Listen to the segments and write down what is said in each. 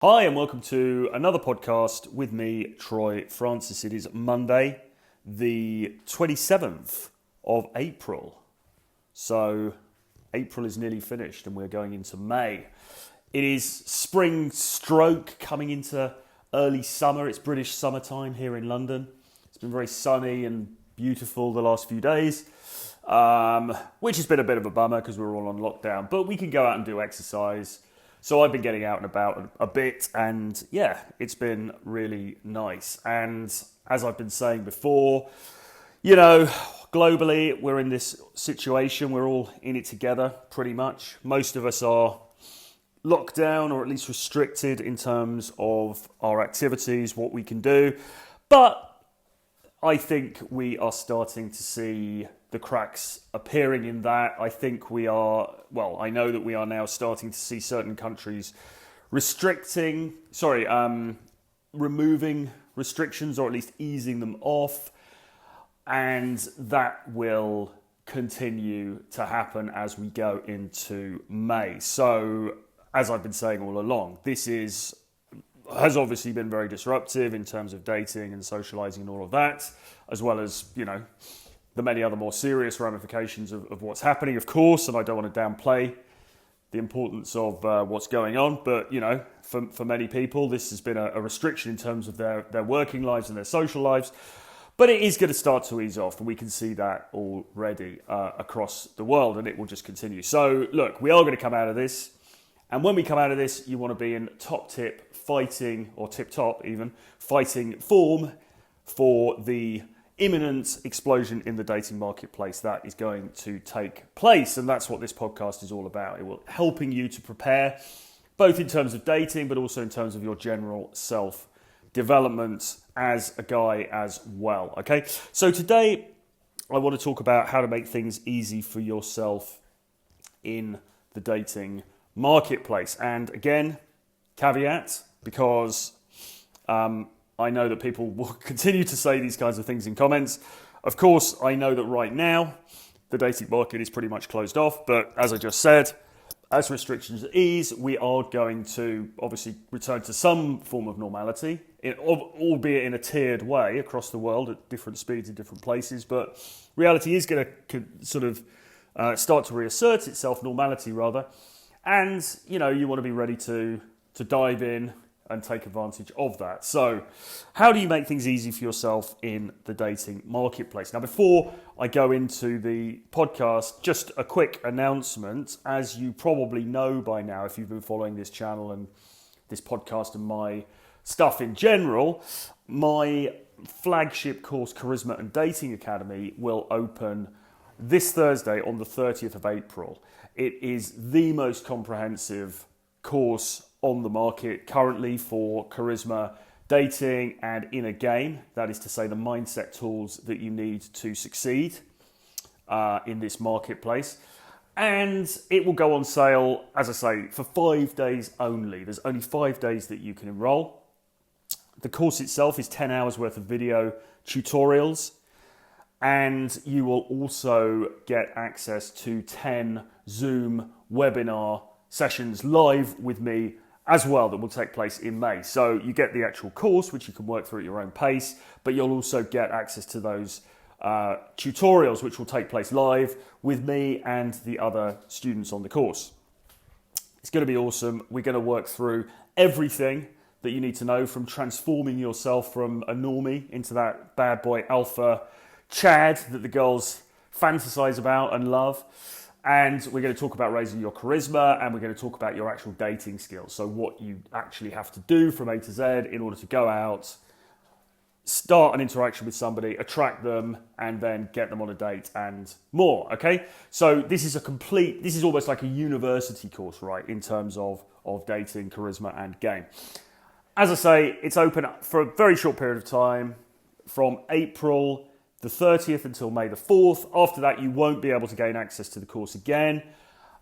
Hi, and welcome to another podcast with me, Troy Francis. It is Monday, the 27th of April. So, April is nearly finished and we're going into May. It is spring stroke coming into early summer. It's British summertime here in London. It's been very sunny and beautiful the last few days, which has been a bit of a bummer because we're all on lockdown. But we can go out and do exercise. So I've been getting out and about a bit, and yeah, it's been really nice. And as I've been saying before, globally, we're in this situation. We're all in it together, pretty much. Most of us are locked down or at least restricted in terms of our activities, what we can do. But I think we are starting to see the cracks appearing in that. I think I know that we are now starting to see certain countries removing restrictions or at least easing them off. And that will continue to happen as we go into May. So, as I've been saying all along, this has obviously been very disruptive in terms of dating and socializing and all of that, as well as, the many other more serious ramifications of what's happening, of course, and I don't want to downplay the importance of what's going on, but, for many people, this has been a restriction in terms of their working lives and their social lives, but it is going to start to ease off, and we can see that already across the world, and it will just continue. So, look, we are going to come out of this, and when we come out of this, you want to be in tip-top fighting form for the imminent explosion in the dating marketplace that is going to take place. And that's what this podcast is all about. It will helping you to prepare, both in terms of dating, but also in terms of your general self-development as a guy as well. Okay, so today I want to talk about how to make things easy for yourself in the dating marketplace. And again, caveat, because I know that people will continue to say these kinds of things in comments. Of course, I know that right now the dating market is pretty much closed off, but as I just said, as restrictions ease, we are going to obviously return to some form of normality, albeit in a tiered way across the world at different speeds in different places, but reality is going to sort of start to reassert itself, normality rather, and you want to be ready to dive in and take advantage of that. So, how do you make things easy for yourself in the dating marketplace? Now, before I go into the podcast, just a quick announcement. As you probably know by now, if you've been following this channel and this podcast and my stuff in general, my flagship course, Charisma and Dating Academy, will open this Thursday on the 30th of April. It is the most comprehensive course on the market currently for charisma, dating, and inner game. That is to say, the mindset tools that you need to succeed in this marketplace. And it will go on sale, as I say, for 5 days only. There's only 5 days that you can enroll. The course itself is 10 hours worth of video tutorials. And you will also get access to 10 Zoom webinar sessions live with me as well that will take place in May. So you get the actual course, which you can work through at your own pace, but you'll also get access to those tutorials, which will take place live with me and the other students on the course. It's going to be awesome. We're going to work through everything that you need to know, from transforming yourself from a normie into that bad boy alpha Chad that the girls fantasize about and love. And we're going to talk about raising your charisma, and we're going to talk about your actual dating skills. So what you actually have to do from A to Z in order to go out, start an interaction with somebody, attract them, and then get them on a date and more, okay? So this is almost like a university course, right, in terms of dating, charisma, and game. As I say, it's open for a very short period of time, from April the 30th until May the 4th. After that, you won't be able to gain access to the course again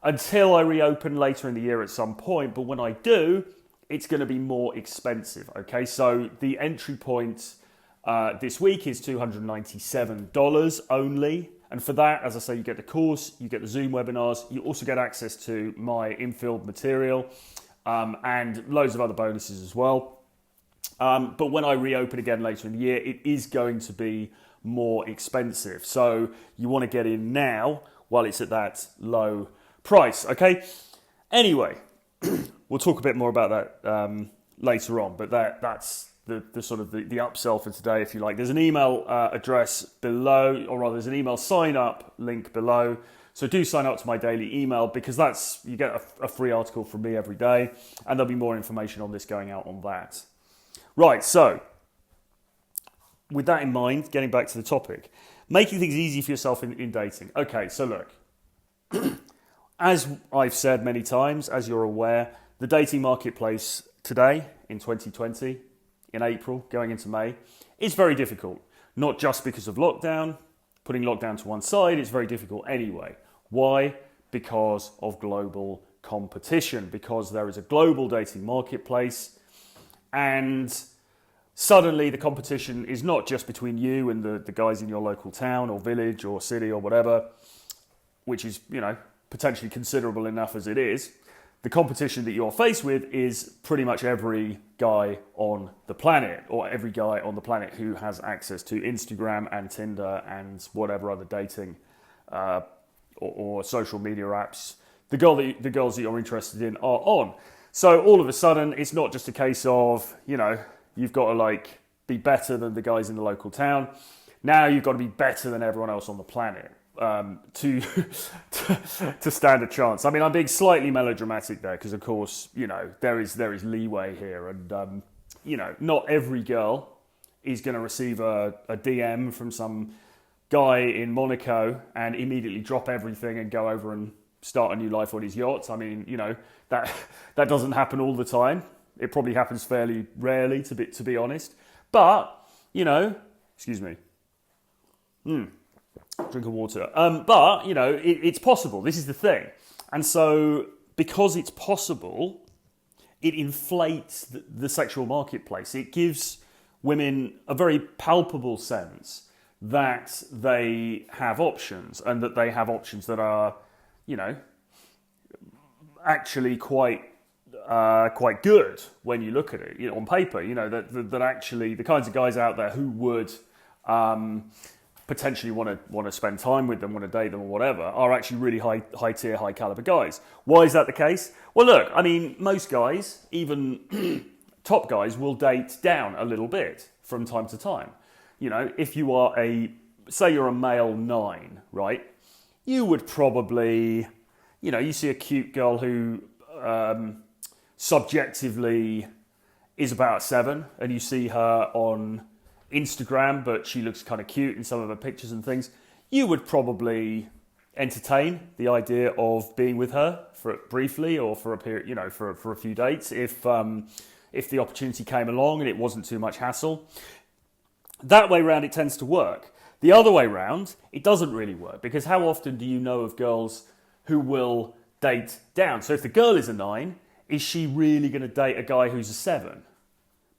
until I reopen later in the year at some point. But when I do, it's going to be more expensive, okay? So the entry point this week is $297 only. And for that, as I say, you get the course, you get the Zoom webinars, you also get access to my infield material, and loads of other bonuses as well. But when I reopen again later in the year, it is going to be more expensive. So you want to get in now while it's at that low price, okay? Anyway, we'll talk a bit more about that later on, but that's the sort of the upsell for today, if you like. There's an email address below, or rather there's an email sign up link below. So do sign up to my daily email, because you get a free article from me every day, and there'll be more information on this going out on that. Right, so with that in mind, getting back to the topic, making things easy for yourself in dating. Okay, so look, as I've said many times, as you're aware, the dating marketplace today in 2020, in April, going into May, is very difficult. Not just because of lockdown, putting lockdown to one side, it's very difficult anyway. Why? Because of global competition, because there is a global dating marketplace, and suddenly the competition is not just between you and the guys in your local town or village or city or whatever, which is, potentially considerable enough as it is. The competition that you're faced with is pretty much every guy on the planet, or every guy on the planet who has access to Instagram and Tinder and whatever other dating or social media apps the girls that you're interested in are on. So all of a sudden, it's not just a case of, you've got to be better than the guys in the local town. Now you've got to be better than everyone else on the planet to stand a chance. I mean, I'm being slightly melodramatic there because, of course, there is leeway here, and not every girl is going to receive a DM from some guy in Monaco and immediately drop everything and go over and start a new life on his yacht. I mean, that doesn't happen all the time. It probably happens fairly rarely, to be honest. But excuse me. Drink of water. But it's possible. This is the thing, and so because it's possible, it inflates the sexual marketplace. It gives women a very palpable sense that they have options, and that they have options that are, actually quite good when you look at it, on paper. That actually the kinds of guys out there who would potentially want to spend time with them, want to date them or whatever, are actually really high tier, high caliber guys. Why is that the case? Well, look, I mean, most guys, even top guys, will date down a little bit from time to time. If you are say you're a male 9, right? You would probably, you see a cute girl who subjectively is about 7, and you see her on Instagram, but she looks kind of cute in some of her pictures and things, you would probably entertain the idea of being with her briefly or for a period, for a few dates if the opportunity came along and it wasn't too much hassle. That way round, it tends to work. The other way round, it doesn't really work, because how often do you know of girls who will date down? So if the girl is a 9, is she really going to date a guy who's a 7?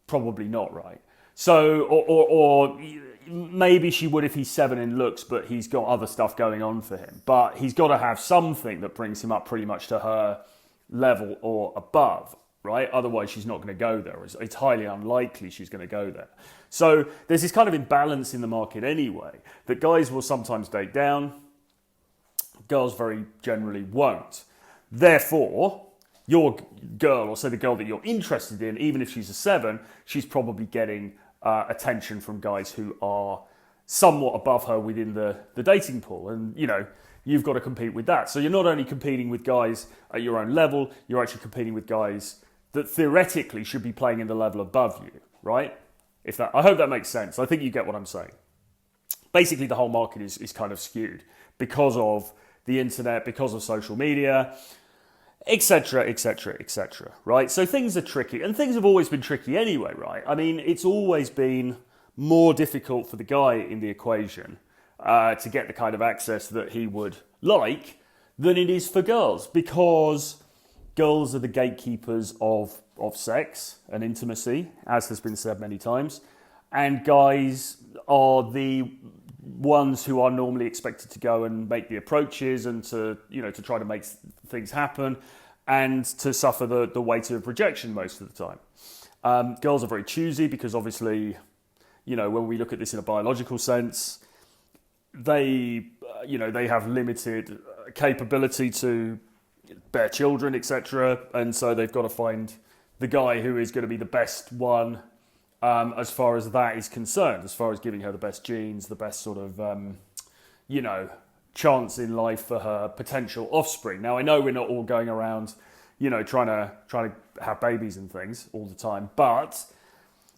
Probably not, right? So, or maybe she would if he's 7 in looks, but he's got other stuff going on for him. But he's got to have something that brings him up pretty much to her level or above, right? Otherwise, she's not going to go there. It's highly unlikely she's going to go there. So there's this kind of imbalance in the market anyway, that guys will sometimes date down, girls very generally won't. Therefore, your girl, or say the girl that you're interested in, even if she's a 7, she's probably getting attention from guys who are somewhat above her within the dating pool. And, you've got to compete with that. So you're not only competing with guys at your own level, you're actually competing with guys that theoretically should be playing in the level above you, right? I hope that makes sense. I think you get what I'm saying. Basically, the whole market is kind of skewed because of the internet, because of social media, etc., etc., etc., right? So things are tricky, and things have always been tricky anyway, right? I mean, it's always been more difficult for the guy in the equation to get the kind of access that he would like than it is for girls, because girls are the gatekeepers of sex and intimacy, as has been said many times, and guys are the ones who are normally expected to go and make the approaches and to try to make things happen. and to suffer the weight of rejection most of the time. Girls are very choosy because obviously, when we look at this in a biological sense, they have limited capability to bear children, etc. And so they've got to find the guy who is going to be the best one as far as that is concerned, as far as giving her the best genes, the best sort of, chance in life for her potential offspring. Now, I know we're not all going around, trying to have babies and things all the time, but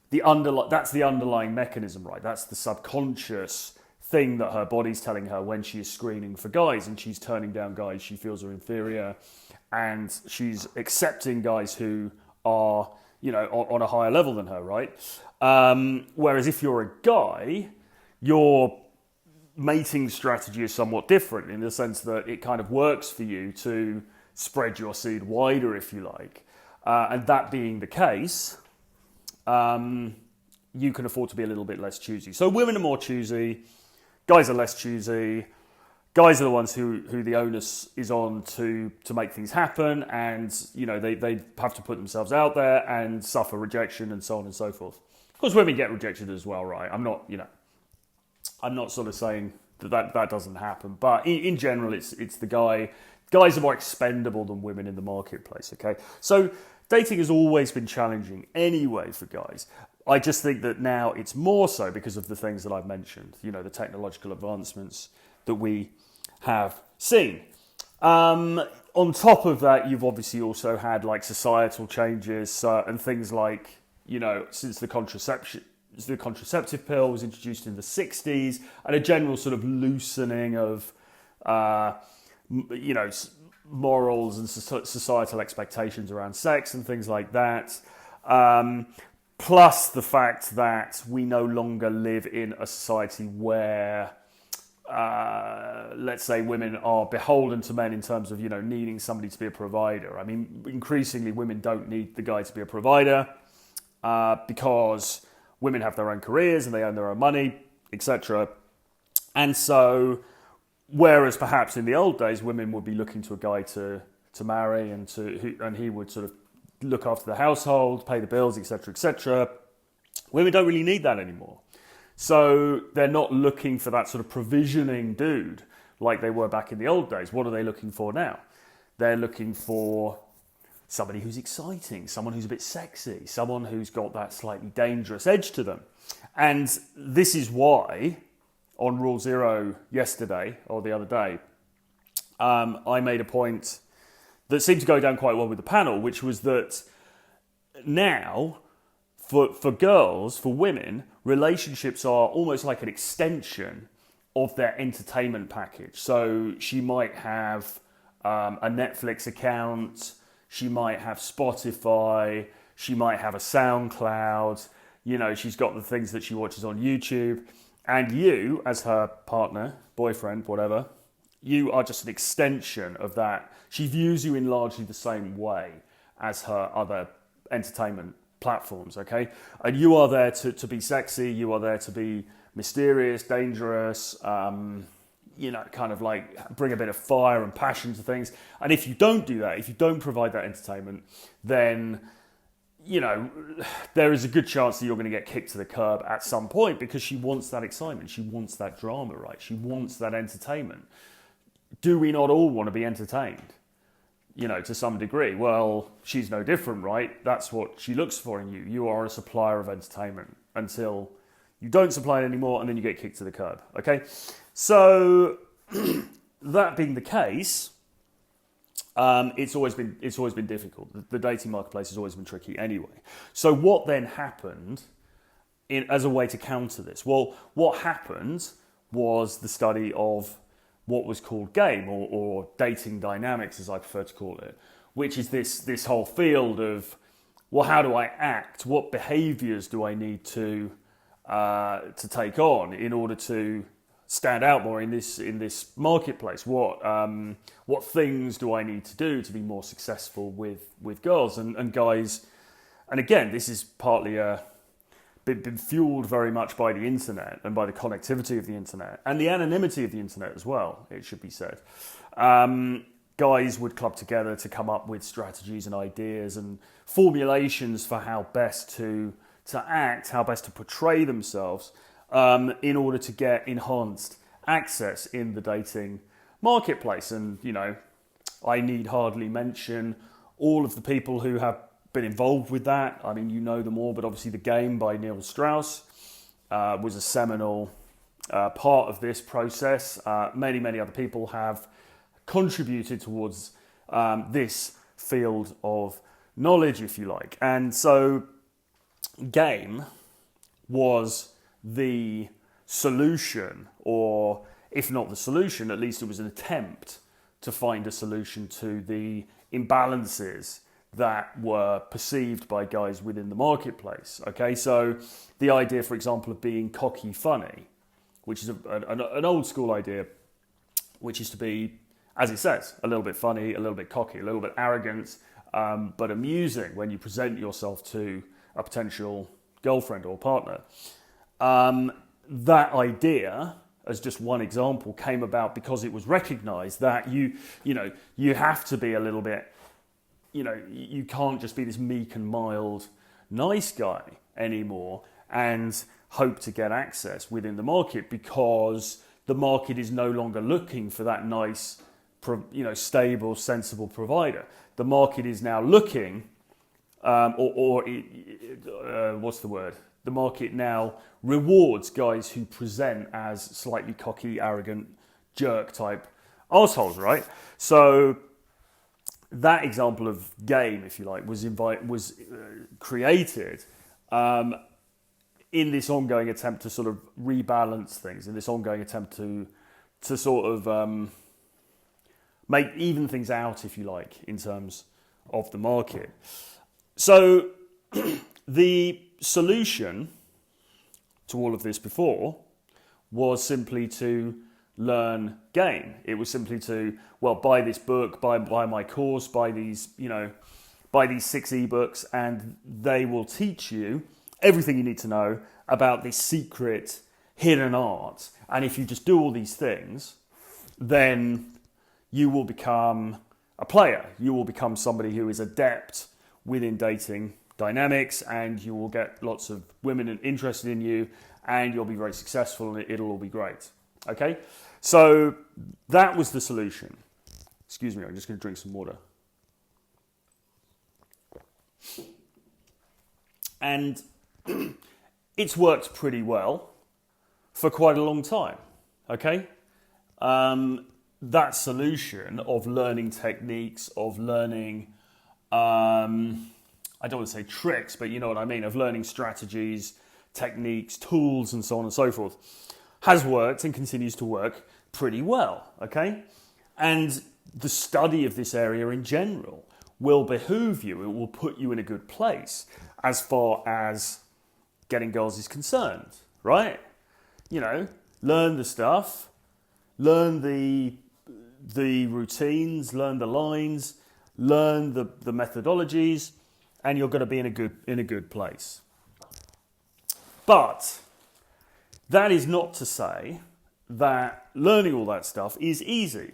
that's the underlying mechanism, right? That's the subconscious thing that her body's telling her when she is screening for guys, and she's turning down guys she feels are inferior, and she's accepting guys who are, on a higher level than her, right? Whereas if you're a guy, your mating strategy is somewhat different in the sense that it kind of works for you to spread your seed wider, if you like. And that being the case, you can afford to be a little bit less choosy. So women are more choosy, guys are less choosy. Guys are the ones who the onus is on to make things happen, and they have to put themselves out there and suffer rejection and so on and so forth. Of course, women get rejected as well, right? I'm not sort of saying that doesn't happen, but in general, it's the guy. Guys are more expendable than women in the marketplace. Okay, so dating has always been challenging anyway for guys. I just think that now it's more so because of the things that I've mentioned. The technological advancements that we have seen. On top of that, you've obviously also had like societal changes and things like, since the contraceptive pill was introduced in the 60s, and a general sort of loosening of, morals and societal expectations around sex and things like that. Plus the fact that we no longer live in a society where, let's say, women are beholden to men in terms of, needing somebody to be a provider. I mean, increasingly women don't need the guy to be a provider because women have their own careers and they earn their own money, etc. And so, whereas perhaps in the old days, women would be looking to a guy to marry and he would sort of look after the household, pay the bills, etc., etc. Women don't really need that anymore. So they're not looking for that sort of provisioning dude like they were back in the old days. What are they looking for now? They're looking for somebody who's exciting, someone who's a bit sexy, someone who's got that slightly dangerous edge to them. And this is why, on Rule Zero yesterday, or the other day, I made a point that seemed to go down quite well with the panel, which was that now, for girls, for women, relationships are almost like an extension of their entertainment package. So she might have a Netflix account, she might have Spotify, she might have a SoundCloud, she's got the things that she watches on YouTube. And you, as her partner, boyfriend, whatever, you are just an extension of that. She views you in largely the same way as her other entertainment platforms, okay? And you are there to be sexy, you are there to be mysterious, dangerous, kind of like bring a bit of fire and passion to things. And if you don't do that, if you don't provide that entertainment, then, there is a good chance that you're going to get kicked to the curb at some point because she wants that excitement, she wants that drama, right? She wants that entertainment. Do we not all want to be entertained? To some degree. Well, she's no different, right? That's what she looks for in you. You are a supplier of entertainment until you don't supply it anymore, and then you get kicked to the curb. Okay, so that being the case, it's always been difficult. The dating marketplace has always been tricky anyway. So what then happened as a way to counter this? Well, what happened was the study of what was called game or dating dynamics, as I prefer to call it, which is this whole field of, well, how do I act? What behaviours do I need to take on in order to stand out more in this marketplace? What things do I need to do to be more successful with girls and guys? And again, this is partly been fueled very much by the internet and by the connectivity of the internet and the anonymity of the internet as well, it should be said. guys would club together to come up with strategies and ideas and formulations for how best to act, how best to portray themselves in order to get enhanced access in the dating marketplace. And, I need hardly mention all of the people who have been involved with that. I mean, you know them all, but obviously The Game by Neil Strauss was a seminal part of this process. Many, many other people have contributed towards this field of knowledge, if you like. And so Game was the solution, or if not the solution, at least it was an attempt to find a solution to the imbalances that were perceived by guys within the marketplace. Okay, so the idea, for example, of being cocky funny, which is an old school idea, which is to be, as it says, a little bit funny, a little bit cocky, a little bit arrogant, but amusing when you present yourself to a potential girlfriend or partner. That idea, as just one example, came about because it was recognized that you have to be a little bit, you can't just be this meek and mild, nice guy anymore and hope to get access within the market, because the market is no longer looking for that nice, stable, sensible provider. The market is now looking, what's the word? The market now rewards guys who present as slightly cocky, arrogant, jerk type assholes, right? So that example of Game, if you like, was created in this ongoing attempt to sort of rebalance things, in this ongoing attempt to sort of make even things out, if you like, in terms of the market. So the solution to all of this before was simply to learn Game. It was simply to, buy this book, buy my course, buy these 6 ebooks, and they will teach you everything you need to know about this secret hidden art. And if you just do all these things, then you will become a player. You will become somebody who is adept within dating dynamics, and you will get lots of women interested in you, and you'll be very successful, and it'll all be great. Okay? So that was the solution. Excuse me, I'm just going to drink some water. And it's worked pretty well for quite a long time. Okay? That solution of learning techniques, of learning, I don't want to say tricks, but you know what I mean, of learning strategies, techniques, tools, and so on and so forth, has worked and continues to work pretty well, okay? And the study of this area in general will behoove you. It will put you in a good place as far as getting girls is concerned, right? Learn the stuff, learn the routines, learn the lines, learn the methodologies, and you're going to be in a good place. But that is not to say that learning all that stuff is easy.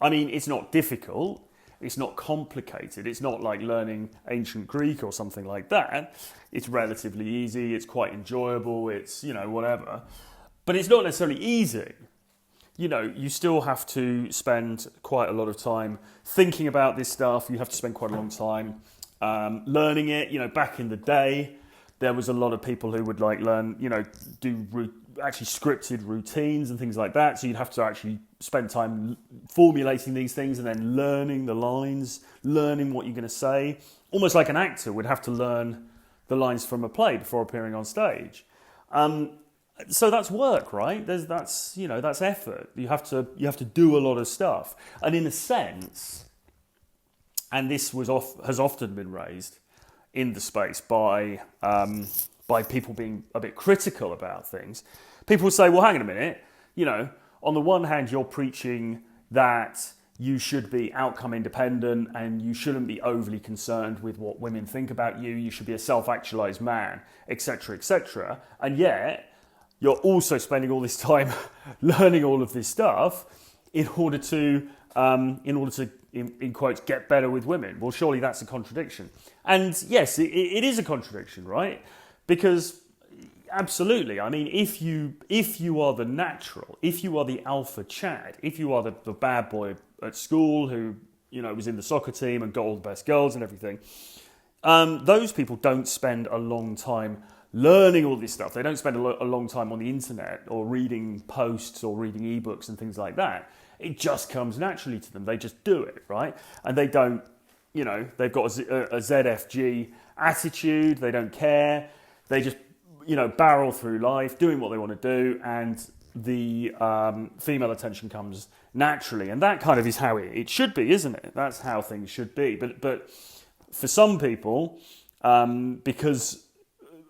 I mean, it's not difficult, it's not complicated, it's not like learning ancient Greek or something like that. It's relatively easy, it's quite enjoyable, it's, whatever. But it's not necessarily easy. You still have to spend quite a lot of time thinking about this stuff. You have to spend quite a long time learning it. Back in the day, there was a lot of people who would learn, do actually scripted routines and things like that. So you'd have to actually spend time formulating these things and then learning the lines, learning what you're going to say. Almost like an actor would have to learn the lines from a play before appearing on stage. So that's work, right? That's effort. You have to do a lot of stuff. And in a sense, and this has often been raised in the space by people being a bit critical about things. People say, well, hang on a minute, on the one hand, you're preaching that you should be outcome independent and you shouldn't be overly concerned with what women think about you. You should be a self-actualized man, etc., etc. And yet, you're also spending all this time learning all of this stuff in order to in quotes, get better with women. Well, surely that's a contradiction. And yes, it is a contradiction, right? Because absolutely, I mean, if you are the natural, if you are the alpha Chad, if you are the bad boy at school who, was in the soccer team and got all the best girls and everything, those people don't spend a long time learning all this stuff. They don't spend a long time on the internet or reading posts or reading ebooks and things like that. It just comes naturally to them. They just do it, right? And they don't, they've got a ZFG attitude. They don't care. They just, barrel through life, doing what they want to do, and the female attention comes naturally. And that kind of is how it should be, isn't it? That's how things should be. But for some people, because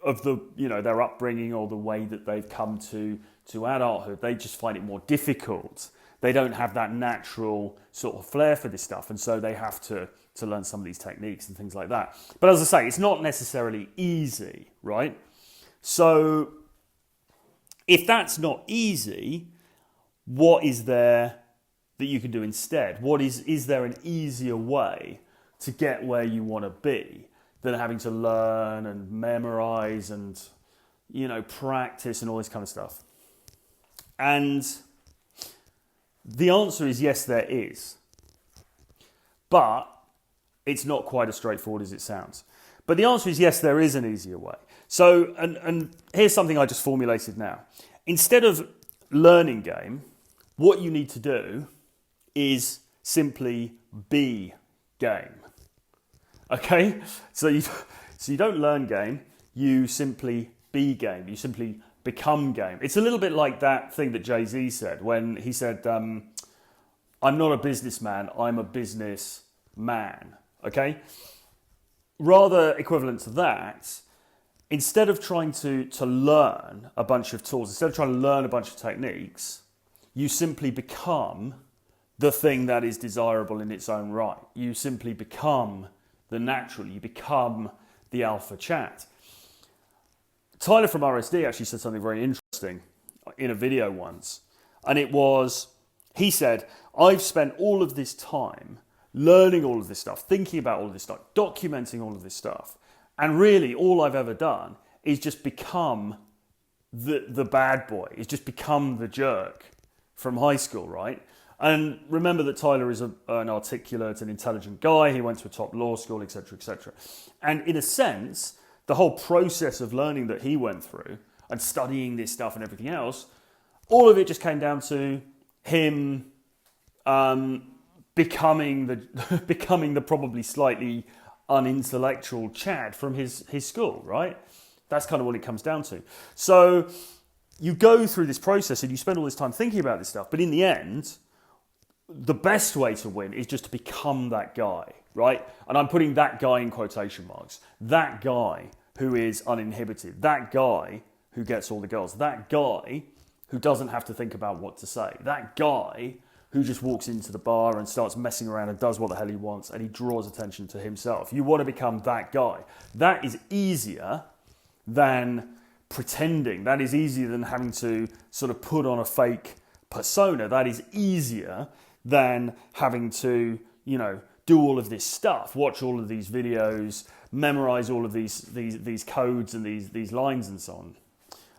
of their upbringing or the way that they've come to adulthood, they just find it more difficult. They don't have that natural sort of flair for this stuff, and so they have to learn some of these techniques and things like that. But as I say, it's not necessarily easy, right? So if that's not easy, what is there that you can do instead? Is there an easier way to get where you want to be than having to learn and memorize and, practice and all this kind of stuff? And the answer is yes, there is. But it's not quite as straightforward as it sounds. But the answer is yes, there is an easier way. So, and here's something I just formulated now. Instead of learning game, what you need to do is simply be game. Okay? So you don't learn game, you simply be game. You simply become game. It's a little bit like that thing that Jay-Z said when he said, I'm not a businessman, I'm a businessman. Okay? Rather equivalent to that, instead of trying to learn a bunch of tools, instead of trying to learn a bunch of techniques, you simply become the thing that is desirable in its own right. You simply become the natural. You become the alpha chat. Tyler from RSD actually said something very interesting in a video once. And it was, he said, I've spent all of this time learning all of this stuff, thinking about all of this stuff, documenting all of this stuff. And really, all I've ever done is just become the bad boy, is just become the jerk from high school, right? And remember that Tyler is an articulate and intelligent guy. He went to a top law school, etc., etc. And in a sense, the whole process of learning that he went through and studying this stuff and everything else, all of it just came down to him becoming the probably slightly unintellectual Chad from his school, right? That's kind of what it comes down to. So you go through this process and you spend all this time thinking about this stuff, but in the end, the best way to win is just to become that guy, right? And I'm putting that guy in quotation marks. That guy who is uninhibited. That guy who gets all the girls. That guy who doesn't have to think about what to say. That guy who just walks into the bar and starts messing around and does what the hell he wants and he draws attention to himself. You want to become that guy. That is easier than pretending. That is easier than having to sort of put on a fake persona. That is easier than having to, do all of this stuff, watch all of these videos, memorize all of these codes and these lines and so on.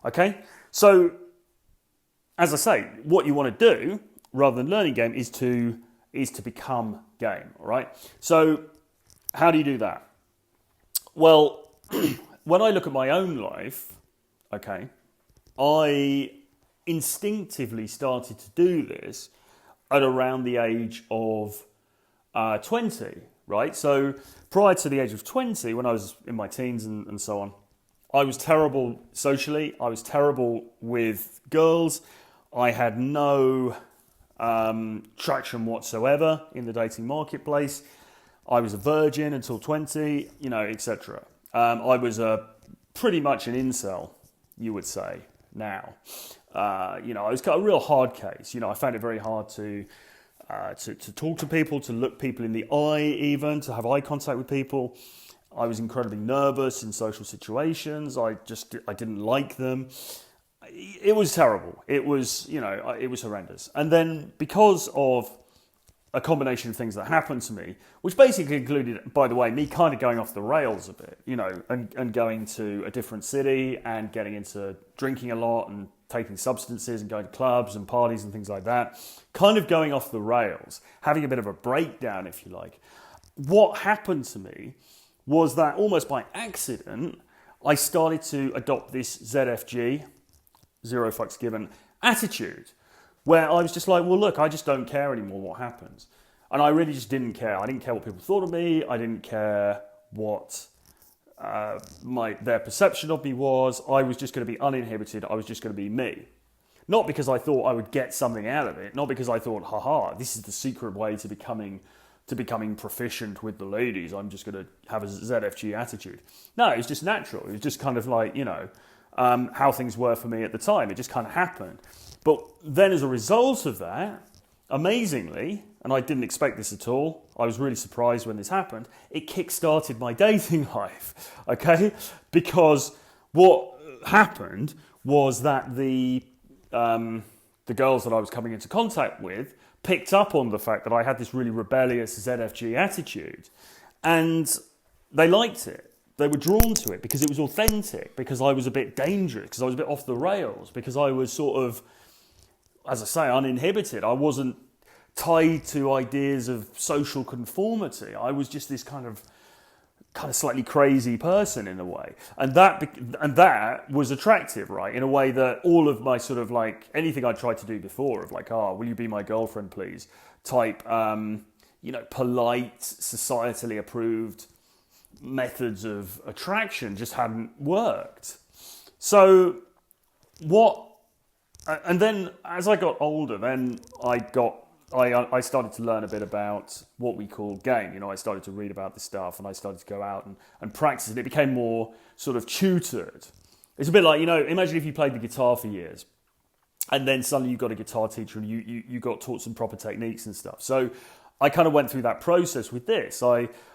Okay? So, as I say, what you want to do, rather than learning game, is to become game, all right? So, how do you do that? Well, when I look at my own life, okay, I instinctively started to do this at around the age of 20, right? So prior to the age of 20, when I was in my teens and so on, I was terrible socially. I was terrible with girls. I had no traction whatsoever in the dating marketplace. I was a virgin until 20, etc. I was pretty much an incel, you would say, now. I was kind of a real hard case. I found it very hard to talk to people, to look people in the eye even, to have eye contact with people. I was incredibly nervous in social situations. I didn't like them. It was terrible. It was, it was horrendous. And then because of a combination of things that happened to me, which basically included, by the way, me kind of going off the rails a bit, and going to a different city and getting into drinking a lot and taking substances and going to clubs and parties and things like that, kind of going off the rails, having a bit of a breakdown, if you like. What happened to me was that almost by accident, I started to adopt this ZFG, zero fucks given, attitude, where I was just like, well, look, I just don't care anymore what happens. And I really just didn't care. I didn't care what people thought of me. I didn't care what their perception of me was. I was just going to be uninhibited. I was just going to be me. Not because I thought I would get something out of it. Not because I thought, haha, this is the secret way to becoming proficient with the ladies. I'm just going to have a ZFG attitude. No, it was just natural. It was just kind of like, how things were for me at the time. It just kind of happened. But then as a result of that, amazingly, and I didn't expect this at all, I was really surprised when this happened, it kick-started my dating life, okay? Because what happened was that the girls that I was coming into contact with picked up on the fact that I had this really rebellious ZFG attitude, and they liked it. They were drawn to it because it was authentic, because I was a bit dangerous, because I was a bit off the rails, because I was sort of, as I say, uninhibited. I wasn't tied to ideas of social conformity. I was just this kind of slightly crazy person in a way. And that was attractive, right? In a way that all of my sort of like, anything I tried to do before of like, will you be my girlfriend, please? Type, polite, societally approved methods of attraction just hadn't worked. So and then as I got older, then I started to learn a bit about what we call game. I started to read about this stuff, and I started to go out and practice it. It became more sort of tutored. It's a bit like, imagine if you played the guitar for years, and then suddenly you got a guitar teacher and you got taught some proper techniques and stuff. So I kind of went through that process with this.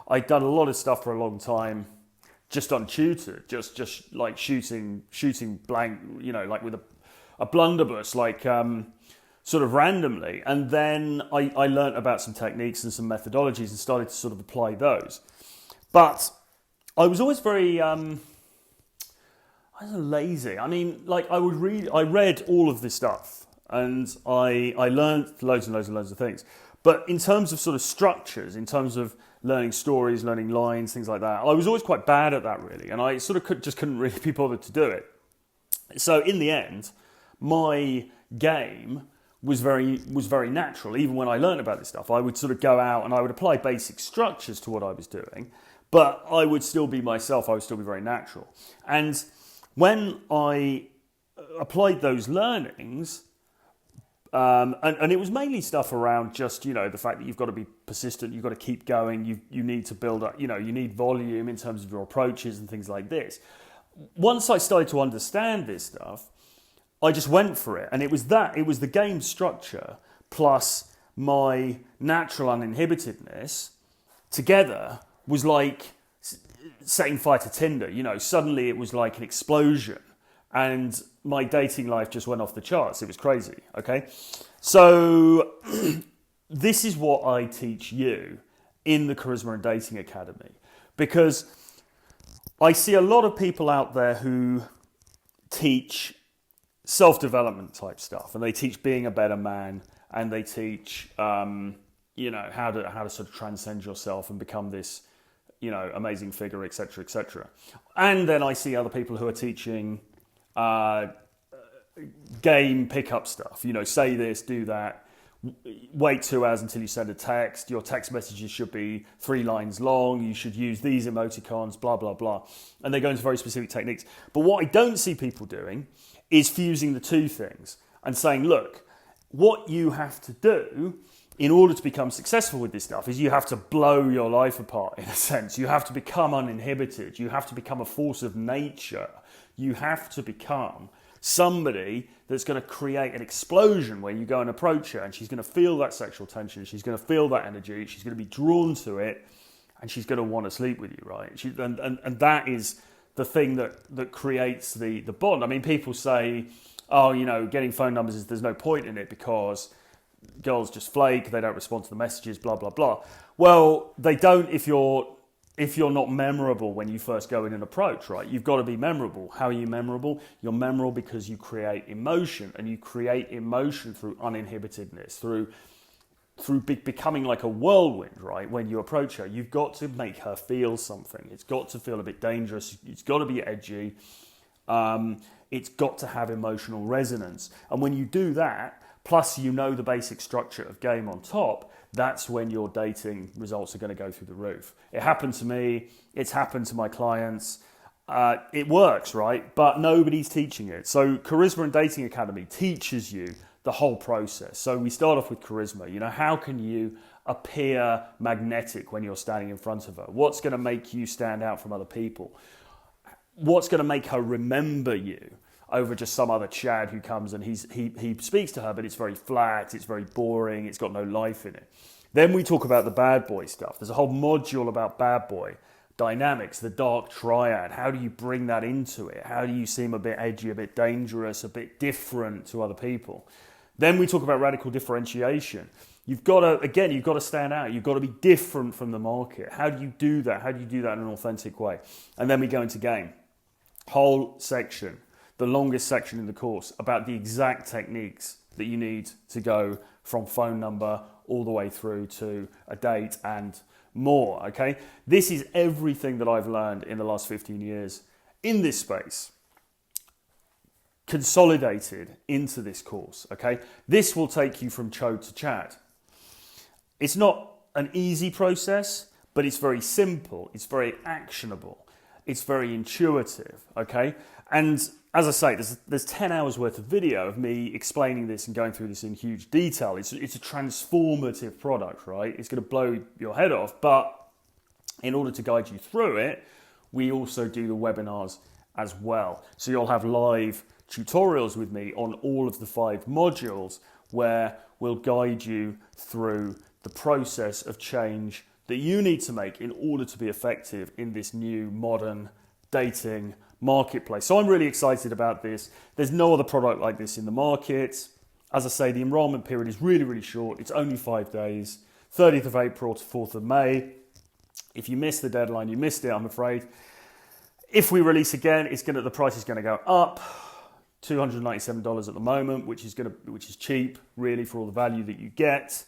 I'd done a lot of stuff for a long time, just untutored, just like shooting blank, like with a blunderbuss, like sort of randomly. And then I learnt about some techniques and some methodologies and started to sort of apply those. But I was always very lazy. I mean, like I read all of this stuff, and I learned loads and loads and loads of things. But in terms of sort of structures, in terms of learning stories, learning lines, things like that, I was always quite bad at that, really. And I sort of couldn't really be bothered to do it. So in the end, my game was very natural. Even when I learned about this stuff, I would sort of go out and I would apply basic structures to what I was doing, but I would still be myself. I would still be very natural. And when I applied those learnings, and it was mainly stuff around just, the fact that you've got to be persistent, you've got to keep going, you need to build up, you need volume in terms of your approaches and things like this. Once I started to understand this stuff, I just went for it. And it was the game structure plus my natural uninhibitedness together was like setting fire to Tinder. Suddenly it was like an explosion. And my dating life just went off the charts. It was crazy, okay? So this is what I teach you in the Charisma and Dating Academy. Because I see a lot of people out there who teach self-development type stuff, and they teach being a better man, and they teach, how to sort of transcend yourself and become this, amazing figure, etc., etc. And then I see other people who are teaching game pickup stuff. Say this, do that. Wait 2 hours until you send a text. Your text messages should be 3 lines long. You should use these emoticons, blah, blah, blah. And they go into very specific techniques. But what I don't see people doing is fusing the two things and saying, look, what you have to do in order to become successful with this stuff is you have to blow your life apart, in a sense. You have to become uninhibited. You have to become a force of nature. You have to become somebody that's going to create an explosion where you go and approach her, and she's going to feel that sexual tension, she's going to feel that energy, she's going to be drawn to it, and she's going to want to sleep with you, right? And that is the thing that creates the bond. I mean, people say, getting phone numbers, there's no point in it because girls just flake, they don't respond to the messages, blah, blah, blah. Well, they don't if you're not memorable when you first go in and approach, right? You've got to be memorable. How are you memorable? You're memorable because you create emotion, and you create emotion through uninhibitedness, through becoming like a whirlwind, right? When you approach her, you've got to make her feel something. It's got to feel a bit dangerous. It's got to be edgy. It's got to have emotional resonance. And when you do that, plus you know the basic structure of game on top, that's when your dating results are going to go through the roof. It happened to me. It's happened to my clients. It works, right? But nobody's teaching it. So Charisma and Dating Academy teaches you the whole process. So we start off with charisma. You know, how can you appear magnetic when you're standing in front of her? What's going to make you stand out from other people? What's going to make her remember you over just some other Chad who comes and he speaks to her, but it's very flat, it's very boring, it's got no life in it. Then we talk about the bad boy stuff. There's a whole module about bad boy dynamics, the dark triad. How do you bring that into it? How do you seem a bit edgy, a bit dangerous, a bit different to other people? Then we talk about radical differentiation. You've got to stand out. You've got to be different from the market. How do you do that? How do you do that in an authentic way? And then we go into game. Whole section, the longest section in the course, about the exact techniques that you need to go from phone number all the way through to a date and more, okay? This is everything that I've learned in the last 15 years in this space, consolidated into this course, okay? This will take you from chode to chat. It's not an easy process, but it's very simple, it's very actionable, it's very intuitive, okay? And as I say, there's 10 hours worth of video of me explaining this and going through this in huge detail. It's a transformative product, right? It's going to blow your head off, but in order to guide you through it, we also do the webinars as well. So you'll have live tutorials with me on all of the 5 modules where we'll guide you through the process of change that you need to make in order to be effective in this new modern dating marketplace. So I'm really excited about this. There's no other product like this in the market. As I say, the enrollment period is really, really short. It's only 5 days, 30th of April to 4th of May. If you missed the deadline, you missed it, I'm afraid. If we release again, the price is going to go up. $297 at the moment, which is cheap, really, for all the value that you get.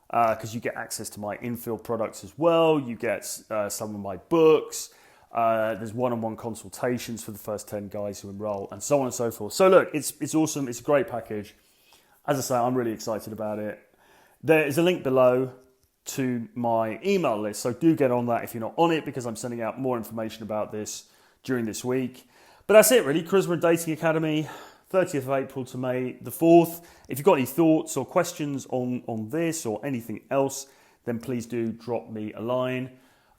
Because you get access to my infill products as well. You get some of my books. There's one-on-one consultations for the first 10 guys who enroll, and so on and so forth. So look, it's awesome. It's a great package. As I say, I'm really excited about it. There is a link below to my email list, so do get on that if you're not on it, because I'm sending out more information about this during this week. But that's it, really. Charisma and Dating Academy, 30th of April to May the 4th. If you've got any thoughts or questions on this or anything else, then please do drop me a line.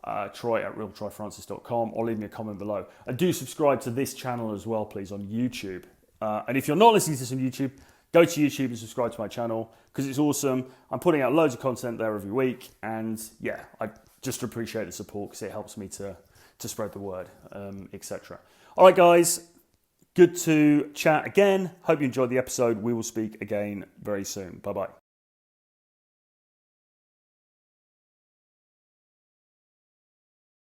Troy@realtroyfrancis.com, or leave me a comment below. And do subscribe to this channel as well, please, on YouTube. And if you're not listening to this on YouTube, go to YouTube and subscribe to my channel, because it's awesome. I'm putting out loads of content there every week, and yeah, I just appreciate the support because it helps me to spread the word, etc. All right, guys, good to chat again. Hope you enjoyed the episode. We will speak again very soon. Bye-bye.